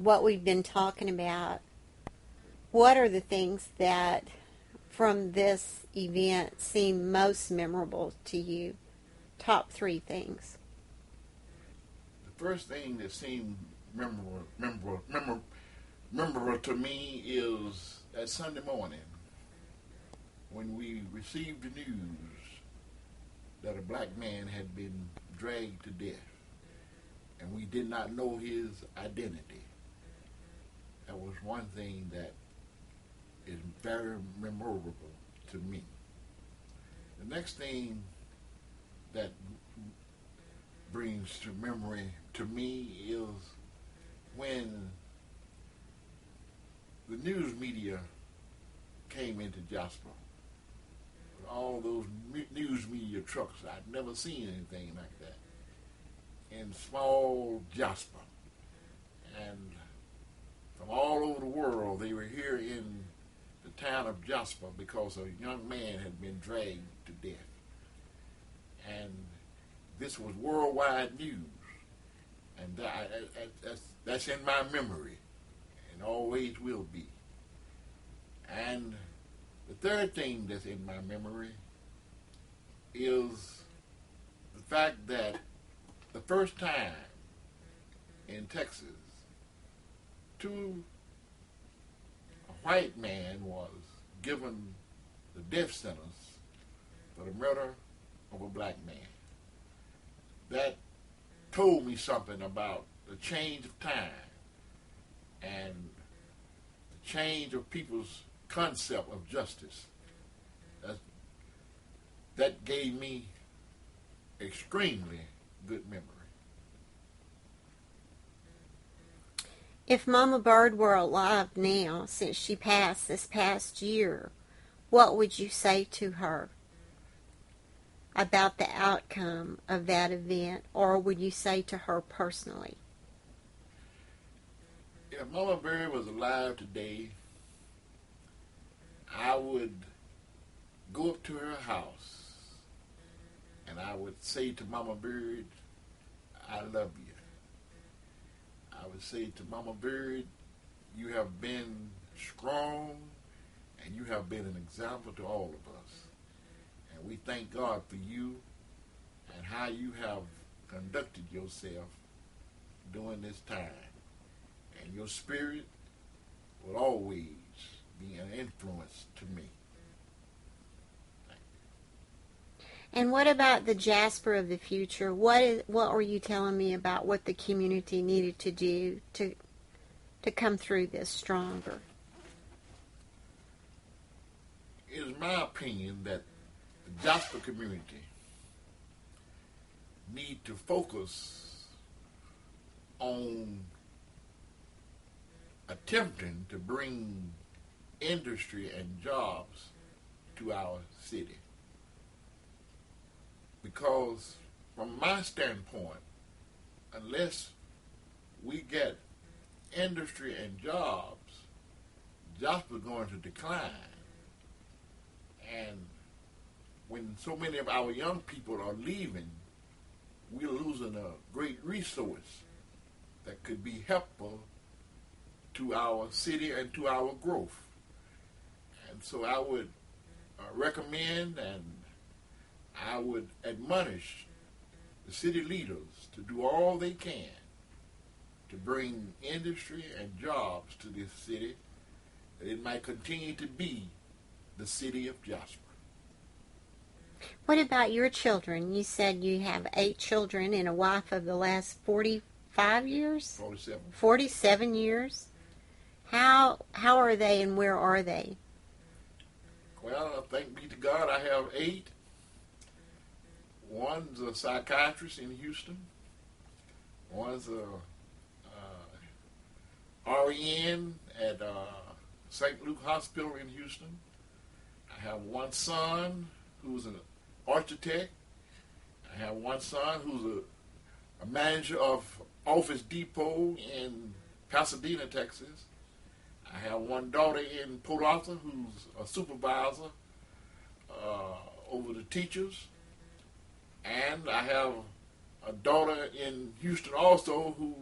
what we've been talking about, what are the things that from this event seem most memorable to you? Top three things. The first thing that seemed memorable to me is that Sunday morning when we received the news that a black man had been dragged to death and we did not know his identity. That was one thing that is very memorable to me. The next thing that brings to memory to me is when the news media came into Jasper. All those news media trucks, I'd never seen anything like that in small Jasper. And from all over the world, they were here in the town of Jasper because a young man had been dragged to death. And this was worldwide news. And that's in my memory and always will be. And the third thing that's in my memory is the fact that the first time in Texas, a white man was given the death sentence for the murder of a black man. That told me something about the change of time and the change of people's concept of justice. That gave me extremely good memory. If Mama Bird were alive now, since she passed this past year, what would you say to her about the outcome of that event, or would you say to her personally? If Mama Bird was alive today, I would go up to her house and I would say to Mama Bird, I love you. I would say to Mama Bird, you have been strong and you have been an example to all of us. And we thank God for you and how you have conducted yourself during this time. And your spirit will always be an influence to me. And what about the Jasper of the future? What were you telling me about what the community needed to do to come through this stronger? It is my opinion that the Jasper community need to focus on attempting to bring industry and jobs to our city. Because from my standpoint, unless we get industry and jobs, Jasper's going to decline. And when so many of our young people are leaving, we're losing a great resource that could be helpful to our city and to our growth. And so I would recommend and I would admonish the city leaders to do all they can to bring industry and jobs to this city, that it might continue to be the city of Jasper. What about your children? You said you have 8 children and a wife of the last 45 years? 47. 47 years? How are they and where are they? Well, thank be to God, I have 8. One's a psychiatrist in Houston. One's a REN at St. Luke Hospital in Houston. I have one son who's an architect. I have one son who's a manager of Office Depot in Pasadena, Texas. I have one daughter in Port Arthur who's a supervisor over the teachers. And I have a daughter in Houston also who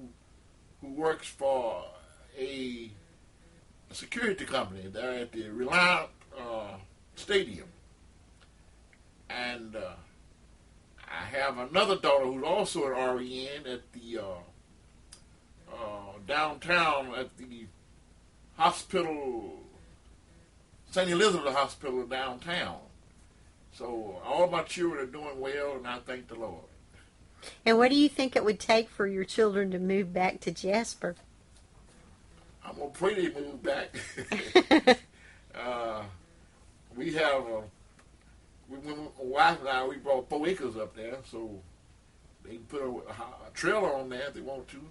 works for a security company there at the Lyons Stadium. And I have another daughter who's also an RN at the downtown at the hospital, St. Elizabeth Hospital downtown. So all my children are doing well, and I thank the Lord. And what do you think it would take for your children to move back to Jasper? I'm going to pray they move back. We have, my wife and I, we brought 4 acres up there, so they can put a trailer on there if they want to.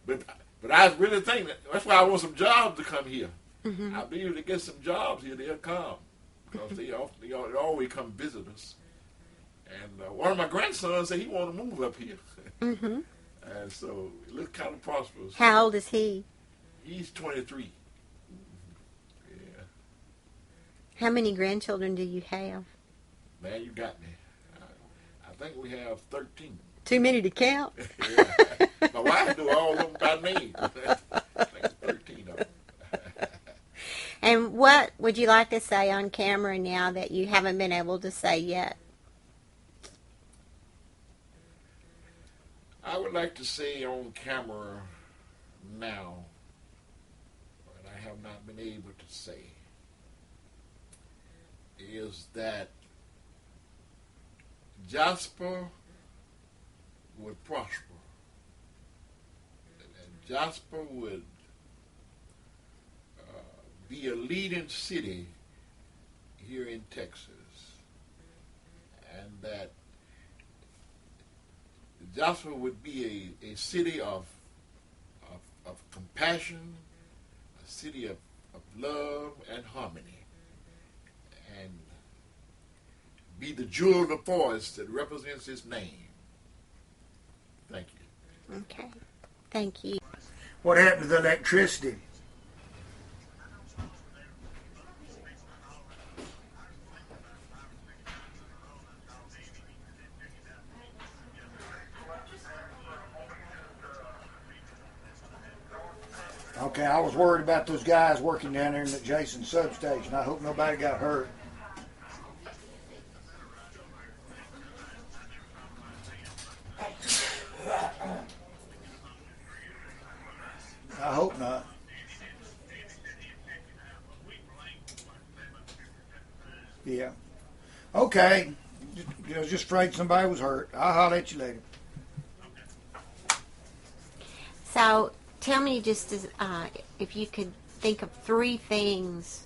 But I really think that's why I want some jobs to come here. Mm-hmm. I believe if they get some jobs here, they'll come. Because they always come visit us. And one of my grandsons said he wanted to move up here. Mm-hmm. And so it looks kind of prosperous. How old is he? He's 23. Yeah. How many grandchildren do you have? Man, you got me. I think we have 13. Too many to count? Yeah. My wife do all of them by name. I think 13 of them. And what would you like to say on camera now that you haven't been able to say yet? I would like to say on camera now what I have not been able to say is that Jasper would prosper. And Jasper would be a leading city here in Texas. And that Jasper would be a city of compassion, a city of love and harmony, and be the jewel of the forest that represents his name. Thank you. Okay. Thank you. What happened to the electricity? Okay, I was worried about those guys working down there in the adjacent substation. I hope nobody got hurt. I hope not. Yeah. Okay. I was just afraid somebody was hurt. I'll holler at you later. So, tell me just if you could think of 3 things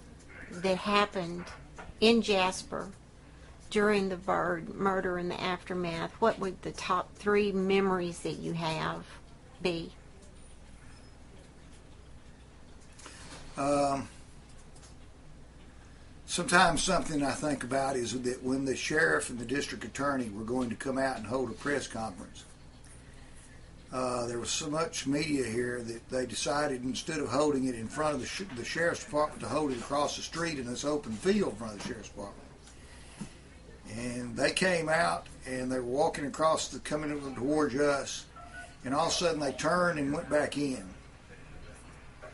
that happened in Jasper during the Byrd murder and the aftermath. What would the top 3 memories that you have be? Sometimes something I think about is that when the sheriff and the district attorney were going to come out and hold a press conference, there was so much media here that they decided instead of holding it in front of the sheriff's department to hold it across the street in this open field in front of the sheriff's department. And they came out and they were walking across coming towards us, and all of a sudden they turned and went back in.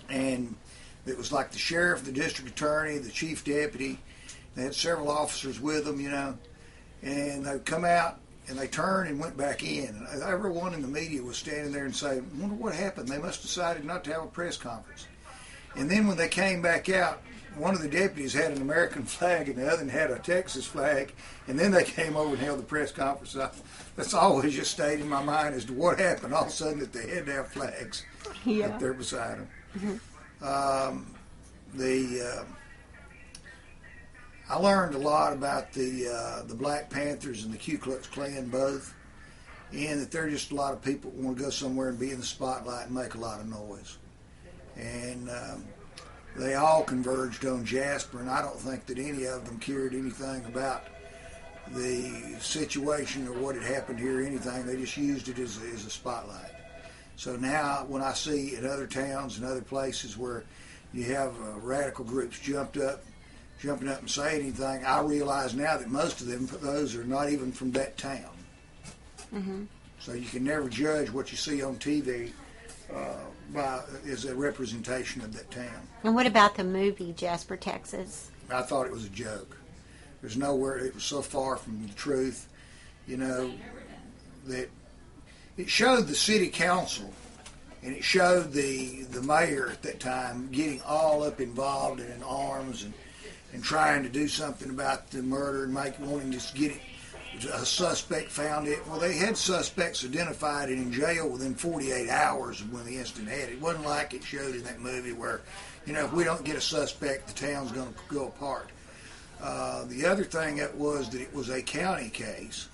And it was like the sheriff, the district attorney, the chief deputy. They had several officers with them, and they come out and they turned and went back in. And everyone in the media was standing there and saying, I wonder what happened. They must have decided not to have a press conference. And then when they came back out, one of the deputies had an American flag and the other had a Texas flag. And then they came over and held the press conference. That's always just stayed in my mind as to what happened. All of a sudden that they had to have flags up there beside them. Mm-hmm. I learned a lot about the Black Panthers and the Ku Klux Klan both, and that they're just a lot of people who want to go somewhere and be in the spotlight and make a lot of noise. And they all converged on Jasper, and I don't think that any of them cared anything about the situation or what had happened here or anything. They just used it as a spotlight. So now when I see in other towns and other places where you have radical groups jumping up and saying anything, I realize now that most of them, those are not even from that town. Mm-hmm. So you can never judge what you see on TV as a representation of that town. And what about the movie Jasper, Texas? I thought it was a joke. There's nowhere, it was so far from the truth, you know, that it showed the city council and it showed the mayor at that time getting all up involved and in arms and trying to do something about the murder and wanting to get it, a suspect found it. Well, they had suspects identified and in jail within 48 hours of when the incident had. It wasn't like it showed in that movie where, you know, if we don't get a suspect, the town's going to go apart. The other thing that was that it was a county case,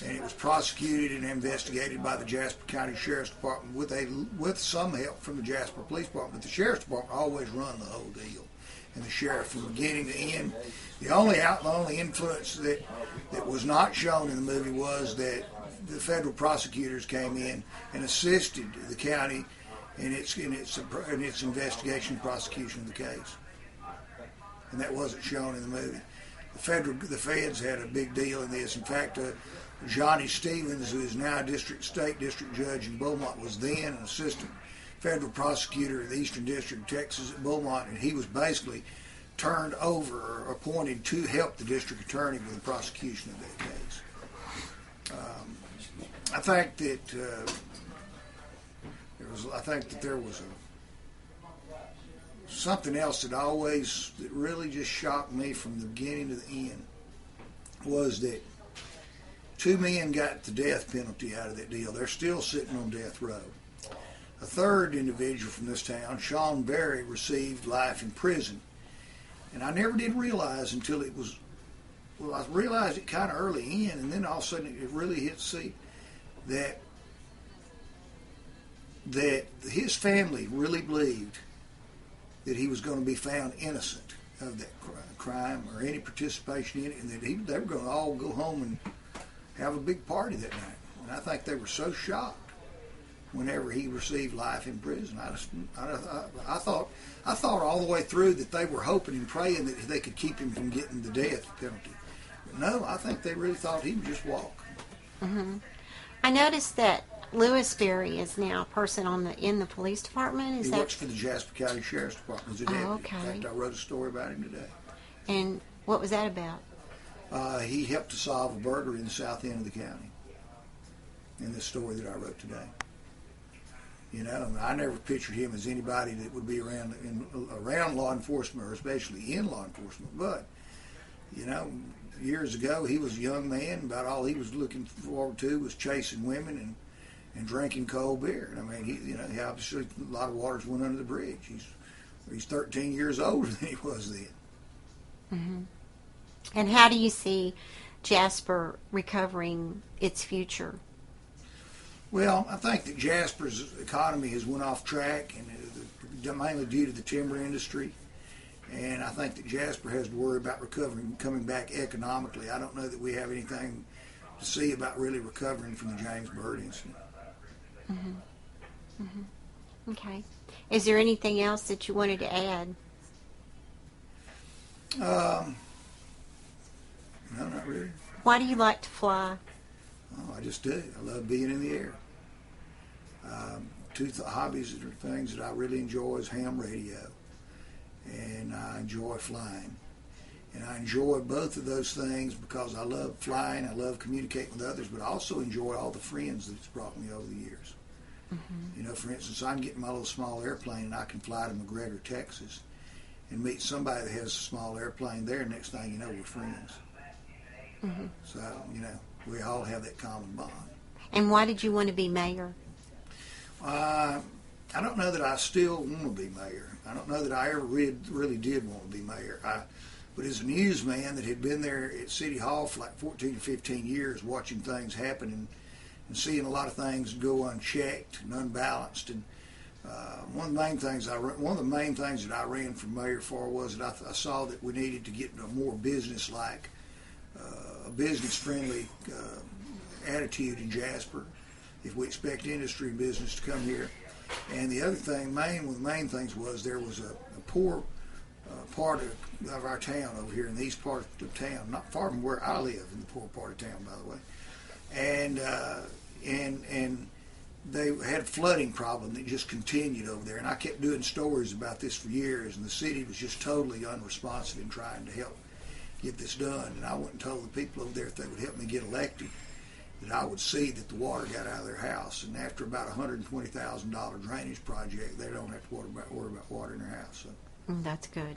and it was prosecuted and investigated by the Jasper County Sheriff's Department with some help from the Jasper Police Department. But the Sheriff's Department always run the whole deal, and the sheriff from beginning to end. The only influence that was not shown in the movie was that the federal prosecutors came in and assisted the county in its investigation and prosecution of the case, and that wasn't shown in the movie. The feds had a big deal in this. In fact, Johnny Stevens, who is now a state district judge in Beaumont, was then an assistant federal prosecutor in the Eastern District of Texas at Beaumont, and he was basically turned over or appointed to help the district attorney with the prosecution of that case. I think that there was something else that really just shocked me from the beginning to the end, was that two men got the death penalty out of that deal. They're still sitting on death row. A third individual from this town, Sean Berry, received life in prison. And I never did realize until it was, well, I realized it kind of early in, and then all of a sudden it really hit see that his family really believed that he was going to be found innocent of that crime or any participation in it, and that they were going to all go home and have a big party that night. And I think they were so shocked whenever he received life in prison. I thought all the way through that they were hoping and praying that they could keep him from getting the death penalty. But no, I think they really thought he would just walk. Mm-hmm. I noticed that Lewis Berry is now a person in the police department. He works for the Jasper County Sheriff's Department as a deputy. Okay. In fact, I wrote a story about him today. And what was that about? He helped to solve a murder in the south end of the county in this story that I wrote today. You know, I never pictured him as anybody that would be around law enforcement, or especially in law enforcement. But, you know, years ago, he was a young man. About all he was looking forward to was chasing women and drinking cold beer. And I mean, he obviously a lot of waters went under the bridge. He's 13 years older than he was then. Mm-hmm. And how do you see Jasper recovering its future? Well, I think that Jasper's economy has went off track, and mainly due to the timber industry. And I think that Jasper has to worry about recovering, coming back economically. I don't know that we have anything to see about really recovering from the James Byrd incident. Mm-hmm. Mm-hmm. Okay. Is there anything else that you wanted to add? No, not really. Why do you like to fly? Oh, I just do. I love being in the air. Two hobbies that are things that I really enjoy is ham radio, and I enjoy flying. And I enjoy both of those things because I love flying, I love communicating with others, but I also enjoy all the friends that it's brought me over the years. Mm-hmm. You know, for instance, I can get in my little small airplane and I can fly to McGregor, Texas, and meet somebody that has a small airplane there, and next thing you know, we're friends. Mm-hmm. So, you know, we all have that common bond. And why did you want to be mayor? I don't know that I still want to be mayor. I don't know that I ever really did want to be mayor. But as a newsman that had been there at City Hall for like 14 or 15 years, watching things happen and seeing a lot of things go unchecked and unbalanced, and one of the main things that I ran for mayor for was that I saw that we needed to get a more business-like, business-friendly attitude in Jasper if we expect industry and business to come here. And the other thing, one of the main things was there was a poor part of our town over here in the east part of town, not far from where I live, in the poor part of town, by the way. And they had a flooding problem that just continued over there. And I kept doing stories about this for years, and the city was just totally unresponsive in trying to help get this done. And I went and told the people over there if they would help me get elected, that I would see that the water got out of their house. And after about $120,000 drainage project, they don't have to worry about water in their house. So. That's good.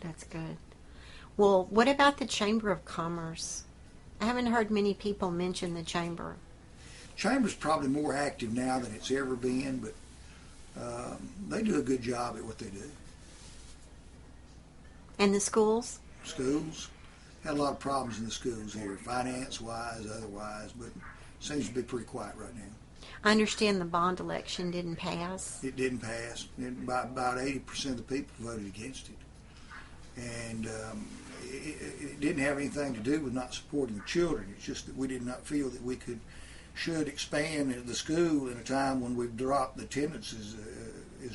That's good. Well, what about the Chamber of Commerce? I haven't heard many people mention the Chamber. Chamber's probably more active now than it's ever been, but they do a good job at what they do. And the schools? Schools. Had a lot of problems in the schools here, finance-wise, otherwise, but seems to be pretty quiet right now. I understand the bond election didn't pass. It didn't pass. About 80% of the people voted against it. And it didn't have anything to do with not supporting the children. It's just that we did not feel that we should expand the school in a time when we've dropped, the attendance is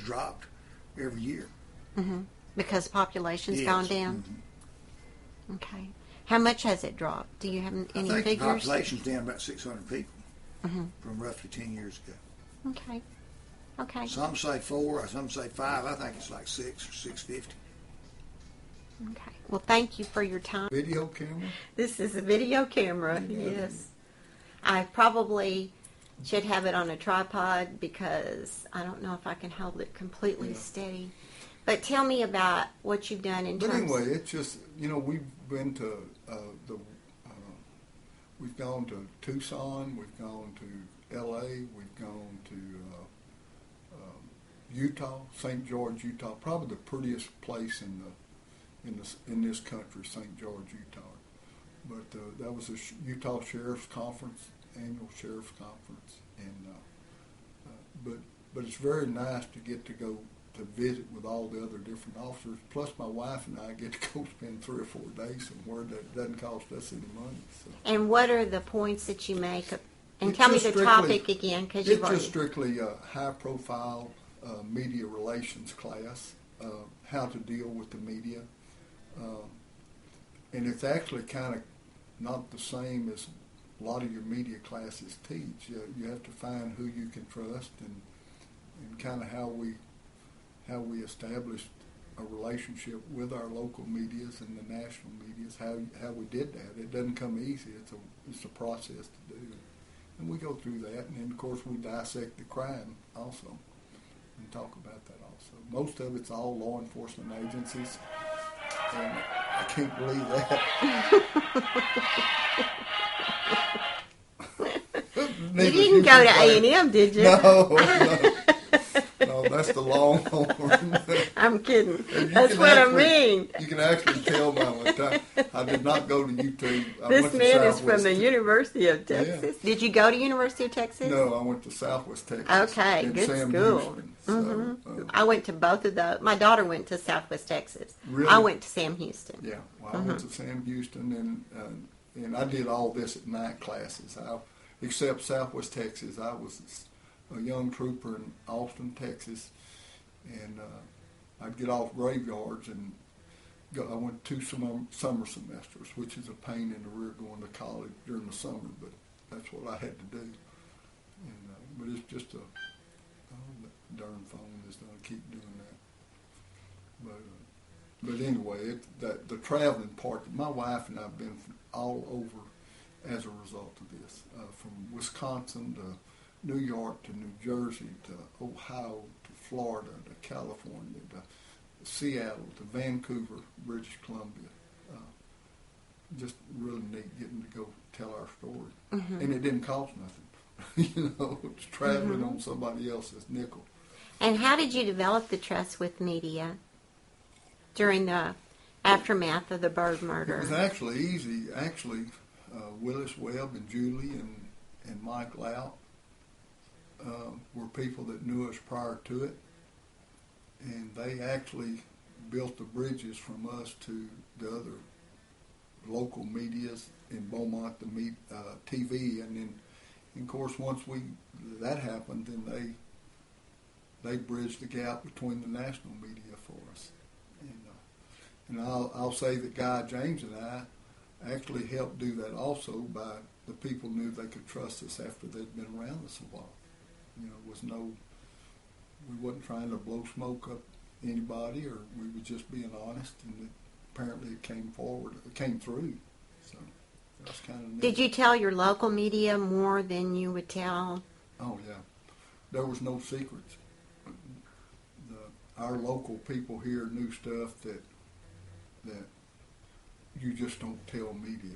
dropped every year. Mm-hmm. Because population's Yes. gone down? Mm-hmm. Okay. How much has it dropped? Do you have any I think figures? the population's down about 600 people Mm-hmm. from roughly 10 years ago. Okay. Okay. Some say 4, some say 5. I think it's like 6 or 650. Okay. Well, thank you for your time. Video camera? This is a video camera, yes. I probably should have it on a tripod because I don't know if I can hold it completely steady. But tell me about what you've done in But terms. anyway, it's just, we've been to we've gone to Tucson, we've gone to L.A., we've gone to Utah, St. George, Utah, probably the prettiest place in this country, St. George, Utah. But that was a Utah Sheriff's Conference, annual Sheriff's Conference, and but it's very nice to get to go to visit with all the other different officers. Plus, my wife and I get to go spend 3 or 4 days somewhere that doesn't cost us any money. So. And what are the points that you make? And It's tell me just the topic again, because you've It's already. just strictly a high-profile media relations class, how to deal with the media. And it's actually kind of not the same as a lot of your media classes teach. You have to find who you can trust and kind of how we established a relationship with our local medias and the national medias, how we did that. It doesn't come easy. It's a process to do. And we go through that, and then, of course, we dissect the crime also and talk about that also. Most of it's all law enforcement agencies, and I can't believe that. You didn't go to A&M, did you? No, that's the Longhorn. I'm kidding. That's what I mean. You can actually tell by my time. I did not go to UT. This man is from the University of Texas. Yeah. Did you go to University of Texas? No, I went to Southwest Texas. Okay, in good Sam school. Houston. So, I went to both of those. My daughter went to Southwest Texas. Really? I went to Sam Houston. yeah, well, I went to Sam Houston, and I did all this at night classes. Except Southwest Texas, I was a young trooper in Austin, Texas, and I'd get off graveyards and go. I went 2 summer semesters, which is a pain in the rear going to college during the summer, but that's what I had to do. And but it's just that darn phone is going to keep doing that. But anyway, the traveling part. My wife and I've been all over as a result of this, from Wisconsin to New York to New Jersey to Ohio to Florida to California to Seattle to Vancouver, British Columbia. Just really neat getting to go tell our story. Mm-hmm. And it didn't cost nothing. It's traveling on somebody else's nickel. And how did you develop the trust with media during the aftermath of the Byrd murder? It was actually easy. Actually, Willis Webb and Julie and Mike Louts were people that knew us prior to it, and they actually built the bridges from us to the other local medias in Beaumont, the TV, and then, of course, once that happened, then they bridged the gap between the national media for us, and I'll say that Guy James and I actually helped do that also by the people knew they could trust us after they'd been around us a while. You know, we wasn't trying to blow smoke up anybody, or we were just being honest, and apparently it came through. So that's kind of neat. Did you tell your local media more than you would tell? Oh yeah, there was no secrets. Our local people here knew stuff that you just don't tell media,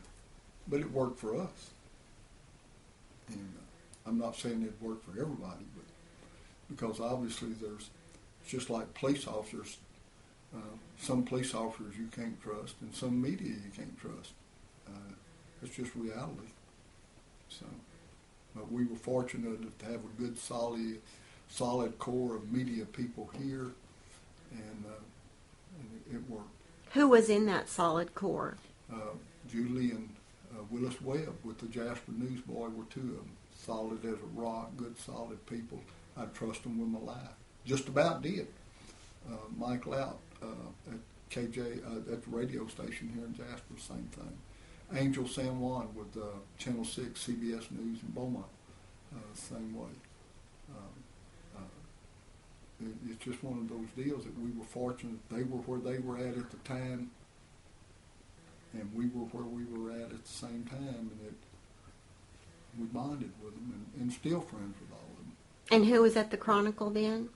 but it worked for us. And I'm not saying it worked for everybody, but because obviously there's just like police officers. Some police officers you can't trust, and some media you can't trust. It's just reality. So, but we were fortunate to have a good, solid core of media people here, and it worked. Who was in that solid core? Julie and Willis Webb with the Jasper Newsboy were two of them. Solid as a rock, good, solid people. I'd trust them with my life. Just about did. Mike Louts at KJ, at the radio station here in Jasper, same thing. Angel San Juan with Channel 6 CBS News in Beaumont, same way. It's just one of those deals that we were fortunate. They were where they were at the time, and we were where we were at the same time, and we bonded with them and still friends with all of them. And who was at the Chronicle then?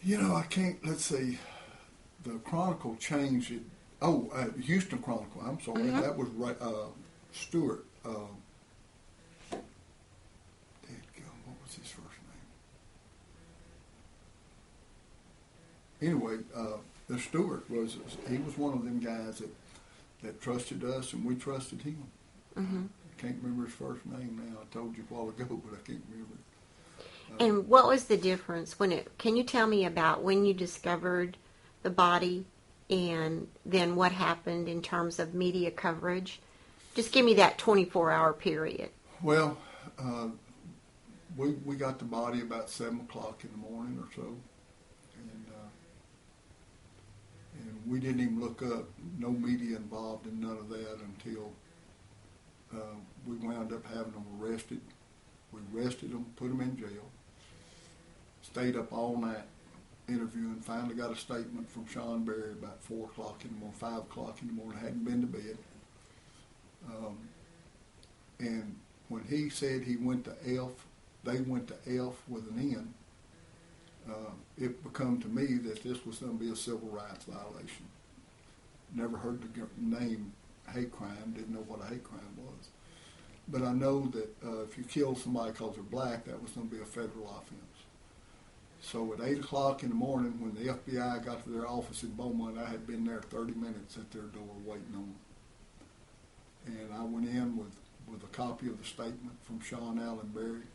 You know, I can't, let's see, the Chronicle changed it. Oh, Houston Chronicle, I'm sorry. Mm-hmm. That was Stewart. What was his first name? Anyway, the Stewart he was one of them guys that trusted us, and we trusted him. Mm-hmm. I can't remember his first name now. I told you a while ago, but I can't remember. And what was the difference can you tell me about when you discovered the body and then what happened in terms of media coverage? Just give me that 24-hour period. Well, we got the body about 7 o'clock in the morning or so, and we didn't even look up. No media involved in none of that until we wound up having them arrested. We arrested them, put them in jail, stayed up all night interviewing, finally got a statement from Sean Berry about 4 o'clock in the morning, 5 o'clock in the morning, hadn't been to bed. And when he said he went to ELF, they went to ELF with an N, it became to me that this was going to be a civil rights violation. Never heard the name hate crime, didn't know what a hate crime was. But I know that if you kill somebody because they're black, that was going to be a federal offense. So at 8 o'clock in the morning, when the FBI got to their office in Beaumont, I had been there 30 minutes at their door waiting on them. And I went in with a copy of the statement from Sean Allen Berry.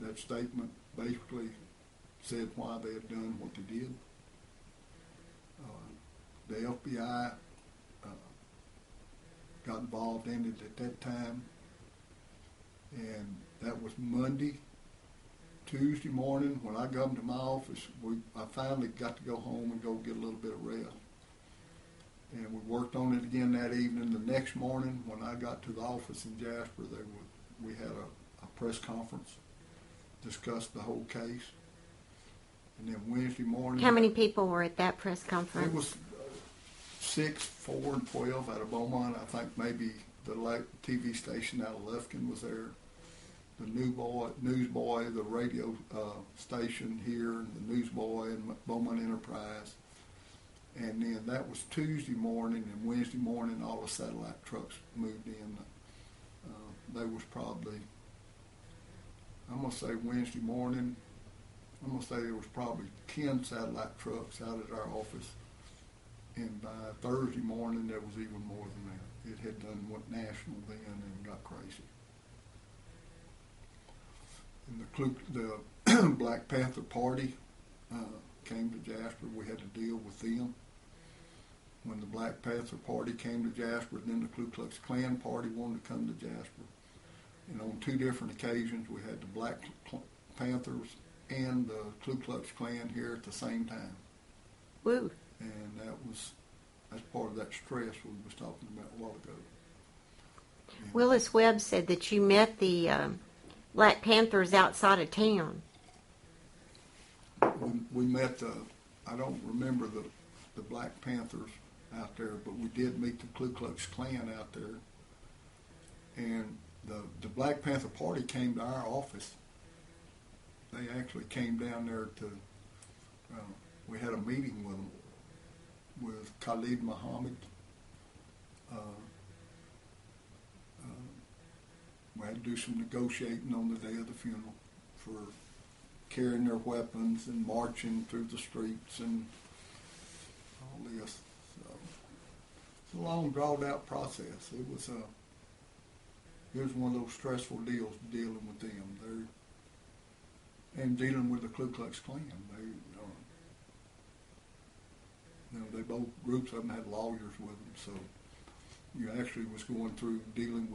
That statement basically said why they had done what they did. The FBI got involved in it at that time. And that was Monday. Tuesday morning, when I got to my office, I finally got to go home and go get a little bit of rest. And we worked on it again that evening. The next morning, when I got to the office in Jasper, we had a press conference, discussed the whole case. And then Wednesday morning... How many people were at that press conference? It was 6, 4, and 12 out of Beaumont. I think maybe the TV station out of Lufkin was there. The Newsboy, the radio station here, and the Newsboy and Beaumont Enterprise. And then that was Tuesday morning, and Wednesday morning all the satellite trucks moved in. They was probably, I'm going to say Wednesday morning, I'm going to say there was probably 10 satellite trucks out at our office. And by Thursday morning, there was even more than that. It had went national then and got crazy. And the Black Panther Party came to Jasper. We had to deal with them. When the Black Panther Party came to Jasper, then the Ku Klux Klan Party wanted to come to Jasper. And on 2 different occasions, we had the Black Panthers and the Ku Klux Klan here at the same time. Woo. And that's part of that stress we was talking about a while ago. And Willis Webb said that you met the Black Panthers outside of town. We met the, I don't remember the Black Panthers out there, but we did meet the Ku Klux Klan out there. And the Black Panther Party came to our office. They actually came down there to, we had a meeting with them, with Khalid Muhammad. We had to do some negotiating on the day of the funeral for carrying their weapons and marching through the streets and all this. So it's a long, drawn-out process. It was one of those stressful deals dealing with them. And dealing with the Ku Klux Klan. They both groups of them had lawyers with them, so you actually was going through dealing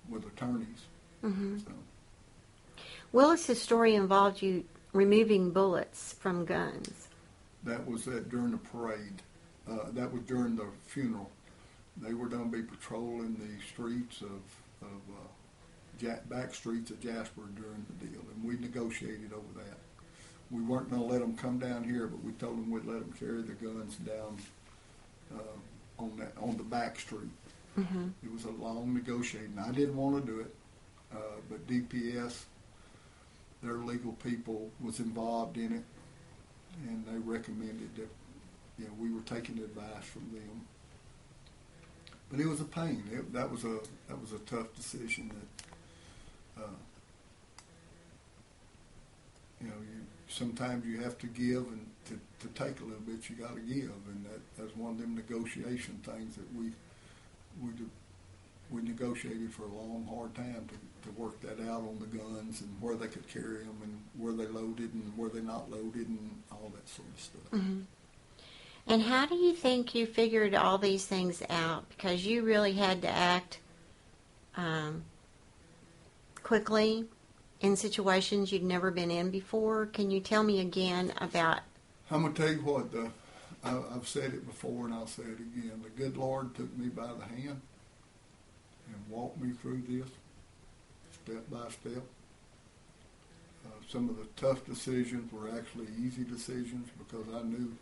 with attorneys. Mm-hmm. So. Willis's story involved you removing bullets from guns. That was during the parade. That was during the funeral. They were going to be patrolling the streets of back streets of Jasper during the deal, and we negotiated over that. We weren't going to let them come down here, but we told them we'd let them carry their guns down on the back street. Mm-hmm. It was a long negotiating. I didn't want to do it, but DPS, their legal people, was involved in it, and they recommended that we were taking advice from them. But it was a pain. That was a tough decision. That sometimes you have to give, and to take a little bit, you got to give, and that's one of them negotiation things that we negotiated for a long, hard time to work that out on the guns and where they could carry them and where they loaded and where they not loaded and all that sort of stuff. Mm-hmm. And how do you think you figured all these things out? Because you really had to act quickly in situations you'd never been in before. Can you tell me again about... I'm going to tell you what, I've said it before and I'll say it again. The good Lord took me by the hand and walked me through this step by step. Some of the tough decisions were actually easy decisions because I knew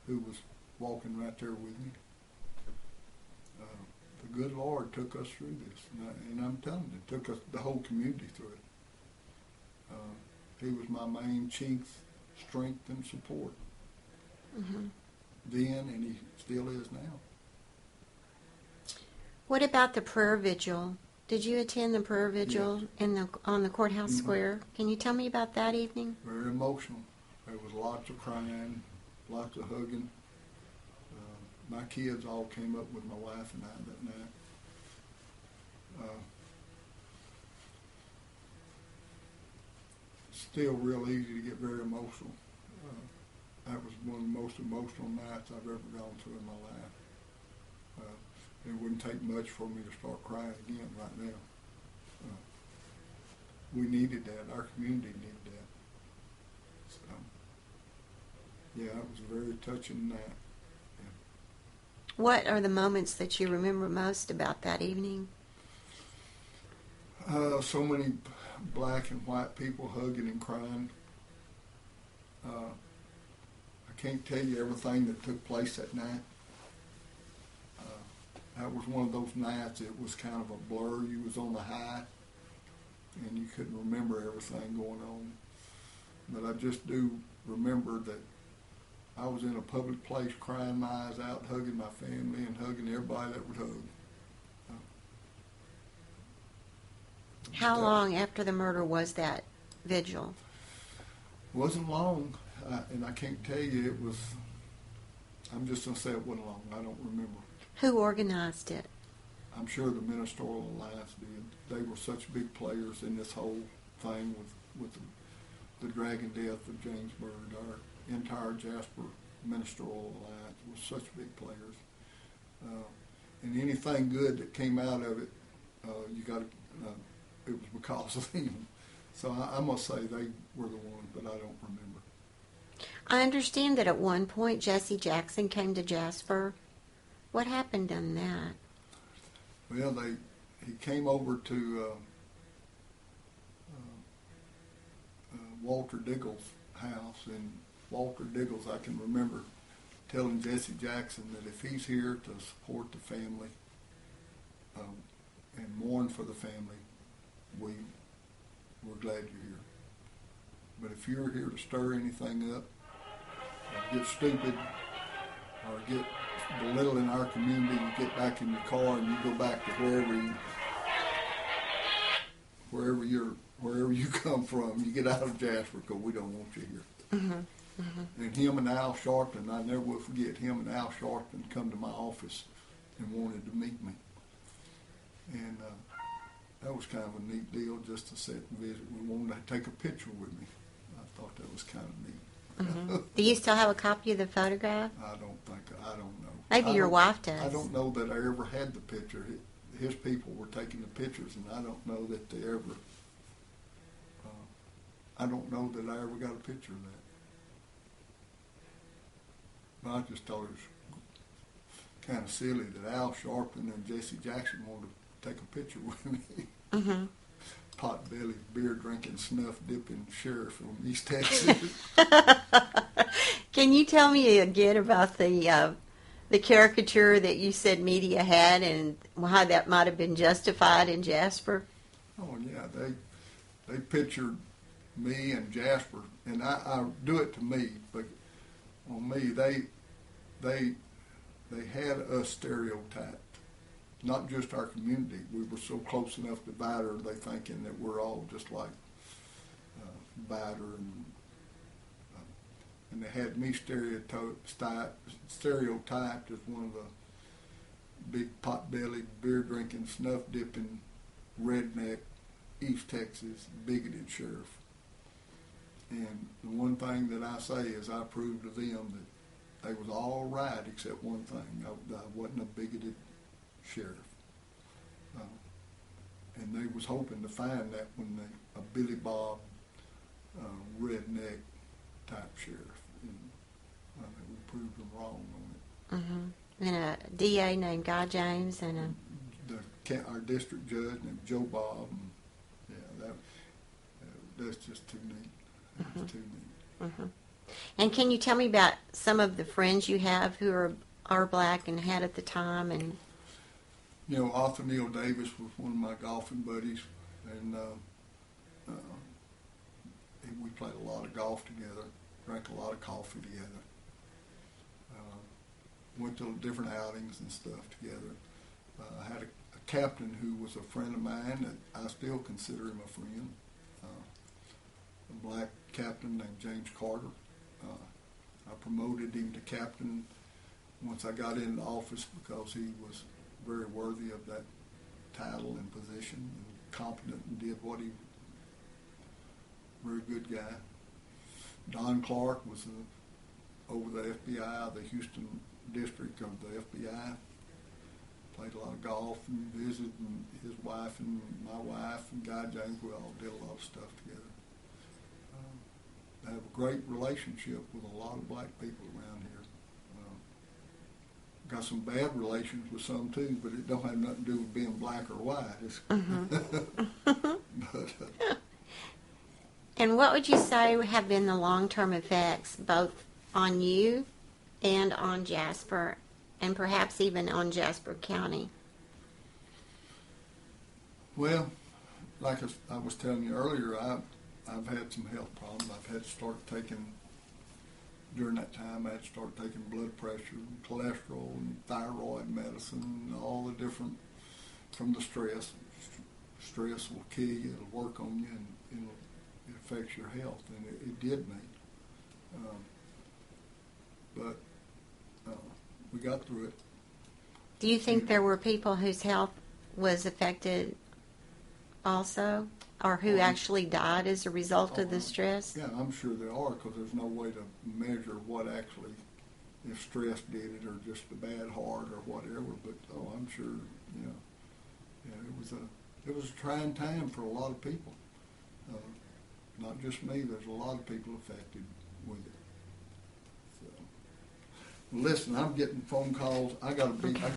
who was walking right there with me. The good Lord took us through this, and I'm telling you, it took us, the whole community, through it. He was my main chief strength and support. Mm-hmm. Then, and he still is now. What about the prayer vigil? Did you attend the prayer vigil on the courthouse Mm-hmm. square? Can you tell me about that evening? Very emotional. There was lots of crying, lots of hugging. My kids all came up with my wife and I that night. Still real easy to get very emotional. That was one of the most emotional nights I've ever gone through in my life. It wouldn't take much for me to start crying again right now. We needed that. Our community needed that. So, yeah, it was a very touching night. What are the moments that you remember most about that evening? So many black and white people hugging and crying. I can't tell you everything that took place that night. That was one of those nights, it was kind of a blur. You was on the high, and you couldn't remember everything going on. But I just do remember that I was in a public place crying my eyes out, hugging my family and hugging everybody that would hug. How long after the murder was that vigil? Wasn't long, and I can't tell you it was, I'm just going to say it wasn't long. I don't remember. Who organized it? I'm sure the Ministerial Alliance did. They were such big players in this whole thing with the dragon death of James Byrd. Our entire Jasper Ministerial Alliance was such big players. And anything good that came out of it, it was because of them. So I must say they were the ones, but I don't remember. I understand that at one point Jesse Jackson came to Jasper. What happened on that? Well, he came over to Walter Diggle's house, and Walter Diggles, I can remember telling Jesse Jackson that if he's here to support the family and mourn for the family, we're glad you're here. But if you're here to stir anything up, or get stupid, or get belittling our community, you get back in your car and you go back to wherever you come from. You get out of Jasper, because we don't want you here. Mm-hmm. Mm-hmm. And him and Al Sharpton, I never will forget, him and Al Sharpton come to my office and wanted to meet me. And that was kind of a neat deal, just to sit and visit. We wanted to take a picture with me. I thought that was kind of neat. Mm-hmm. Do you still have a copy of the photograph? I don't know. Maybe your wife does. I don't know that I ever had the picture. His people were taking the pictures, and I don't know that they ever. I don't know that I ever got a picture of that. But I just thought it was kind of silly that Al Sharpton and Jesse Jackson wanted to take a picture with me. Mm-hmm. Pot-bellied, beer-drinking, snuff-dipping sheriff from East Texas. Can you tell me again about the caricature that you said media had and how that might have been justified in Jasper? Oh yeah, they pictured me and Jasper, and I do it to me, but on me they had us stereotyped. Not just our community. We were so close enough to Vider, they thinking that we're all just like Vider, and they had me stereotyped as one of the big pot-bellied, beer-drinking, snuff-dipping, redneck, East Texas, bigoted sheriff. And the one thing that I say is I proved to them that they was all right except one thing. I wasn't a bigoted sheriff. And they was hoping to find that when a Billy Bob redneck type sheriff. And I think we proved them wrong on it. Mm-hmm. And a DA named Guy James and our district judge named Joe Bob. And yeah, that's just too neat. That's Mm-hmm. too neat. Mm-hmm. And can you tell me about some of the friends you have who are black and had at the time? And you know, Arthur Neal Davis was one of my golfing buddies, and we played a lot of golf together, drank a lot of coffee together, went to different outings and stuff together. I had a captain who was a friend of mine that I still consider him a friend, a black captain named James Carter. I promoted him to captain once I got into office because he was very worthy of that title and position, and competent, and did what he. Very good guy. Don Clark was over the FBI, the Houston district of the FBI. Played a lot of golf and visited, and his wife and my wife and Guy James, we all did a lot of stuff together. I have a great relationship with a lot of black people around here. Got some bad relations with some too, but it don't have nothing to do with being black or white. But, and what would you say have been the long-term effects both on you and on Jasper, and perhaps even on Jasper County? well, like I was telling you earlier, I've had some health problems. I've had to start taking. During that time, I had to start taking blood pressure and cholesterol and thyroid medicine and all the different, from the stress. Stress will kill you, it'll work on you, and it affects your health, and it did me. But we got through it. Do you think there were people whose health was affected also, or who actually died as a result of the stress? Yeah, I'm sure there are, because there's no way to measure what actually, if stress did it or just a bad heart or whatever. But I'm sure, it was a trying time for a lot of people. Not just me. There's a lot of people affected with it. So, listen, I'm getting phone calls. I got to be.